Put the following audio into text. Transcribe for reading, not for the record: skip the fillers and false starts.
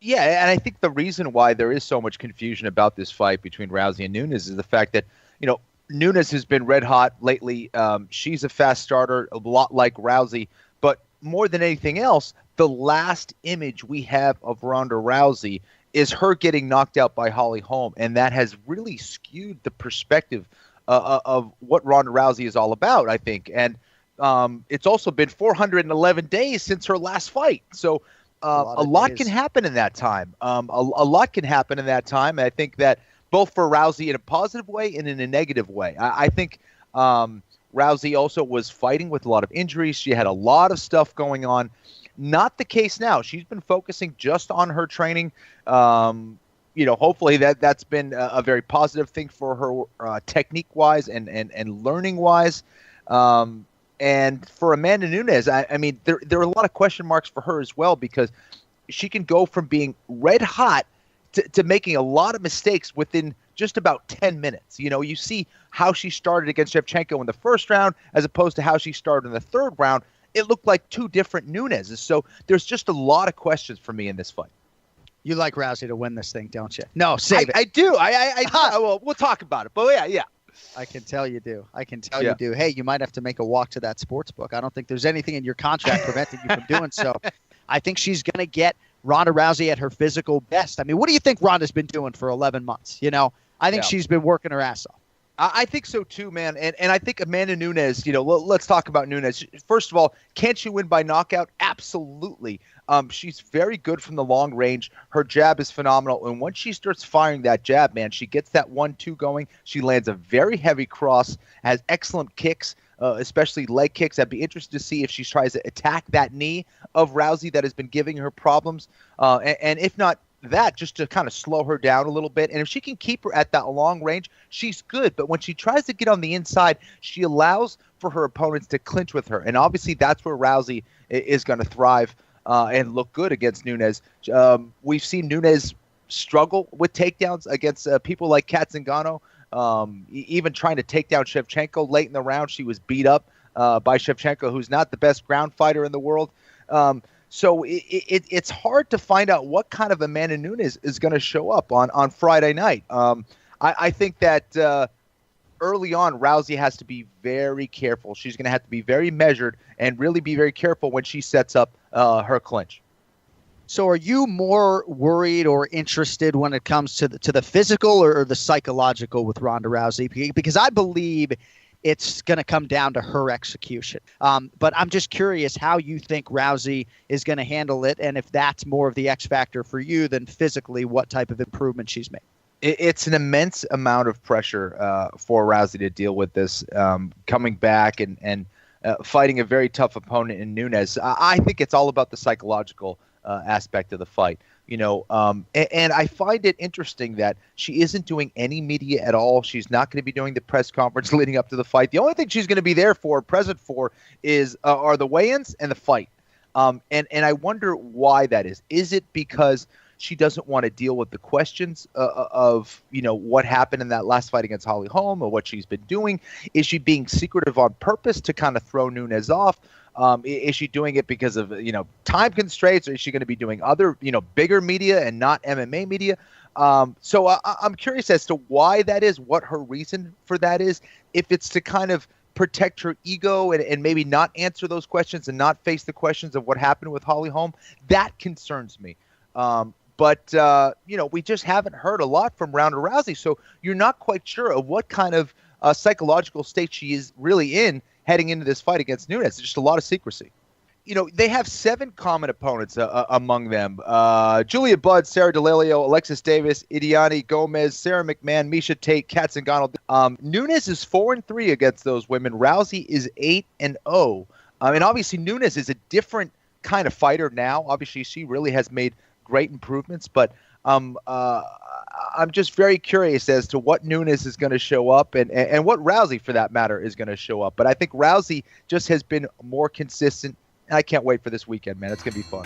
Yeah, and I think the reason why there is so much confusion about this fight between Rousey and Nunes is the fact that, Nunes has been red hot lately. She's a fast starter, a lot like Rousey. But more than anything else, the last image we have of Ronda Rousey is her getting knocked out by Holly Holm. And that has really skewed the perspective of what Ronda Rousey is all about, I think. And it's also been 411 days since her last fight. So a lot can happen in that time. A lot can happen in that time. And I think that both for Rousey in a positive way and in a negative way. I think Rousey also was fighting with a lot of injuries. She had a lot of stuff going on. Not the case now. She's been focusing just on her training. Hopefully that's been a very positive thing for her technique-wise and learning-wise. And for Amanda Nunes, I mean, there are a lot of question marks for her as well, because she can go from being red hot to making a lot of mistakes within just about 10 minutes. You see how she started against Shevchenko in the first round as opposed to how she started in the third round. It looked like two different Nuneses. So there's just a lot of questions for me in this fight. You like Rousey to win this thing, don't you? No, save it. I do. Well, we'll talk about it. But yeah. I can tell you do. You do. Hey, you might have to make a walk to that sports book. I don't think there's anything in your contract preventing you from doing so. I think she's going to get Ronda Rousey at her physical best. I mean, what do you think Ronda's been doing for 11 months? I think she's been working her ass off. I think so too, man. And I think Amanda Nunes, let's talk about Nunes. First of all, can she win by knockout? Absolutely. She's very good from the long range. Her jab is phenomenal. And once she starts firing that jab, man, she gets that 1-2 going. She lands a very heavy cross, has excellent kicks, especially leg kicks. I'd be interested to see if she tries to attack that knee of Rousey that has been giving her problems. And if not that, just to kind of slow her down a little bit. And if she can keep her at that long range, she's good. But when she tries to get on the inside, she allows for her opponents to clinch with her. And obviously that's where Rousey is going to thrive and look good against Nunes. We've seen Nunes struggle with takedowns against people like Kat Zingano. Even trying to take down Shevchenko late in the round, she was beat up by Shevchenko, who's not the best ground fighter in the world. So it's hard to find out what kind of Amanda Nunes is going to show up on Friday night. I think that early on, Rousey has to be very careful. She's going to have to be very measured and really be very careful when she sets up her clinch. So are you more worried or interested when it comes to the physical or the psychological with Ronda Rousey? Because I believe it's going to come down to her execution. But I'm just curious how you think Rousey is going to handle it, and if that's more of the X factor for you than physically what type of improvement she's made. It's an immense amount of pressure for Rousey to deal with this, coming back and fighting a very tough opponent in Nunes. I think it's all about the psychological aspect of the fight. And I find it interesting that she isn't doing any media at all. She's not going to be doing the press conference leading up to the fight. The only thing she's going to be present for, are the weigh-ins and the fight. And I wonder why that is. Is it because she doesn't want to deal with the questions of what happened in that last fight against Holly Holm or what she's been doing? Is she being secretive on purpose to kind of throw Nunes off? Is she doing it because of time constraints, or is she going to be doing other bigger media and not MMA media? So I'm curious as to why that is, what her reason for that is. If it's to kind of protect her ego and maybe not answer those questions and not face the questions of what happened with Holly Holm, that concerns me. But we just haven't heard a lot from Ronda Rousey, so you're not quite sure of what kind of psychological state she is really in heading into this fight against Nunes. It's just a lot of secrecy. They have 7 common opponents among them. Julia Budd, Sarah DeLelio, Alexis Davis, Idiani Gomez, Sarah McMahon, Misha Tate, Kat Zingano. Nunes is 4-3 against those women. Rousey is 8-0. And obviously Nunes is a different kind of fighter now. Obviously she really has made great improvements, but I'm just very curious as to what Nunes is going to show up and what Rousey, for that matter, is going to show up. But I think Rousey just has been more consistent, and I can't wait for this weekend, man. It's going to be fun.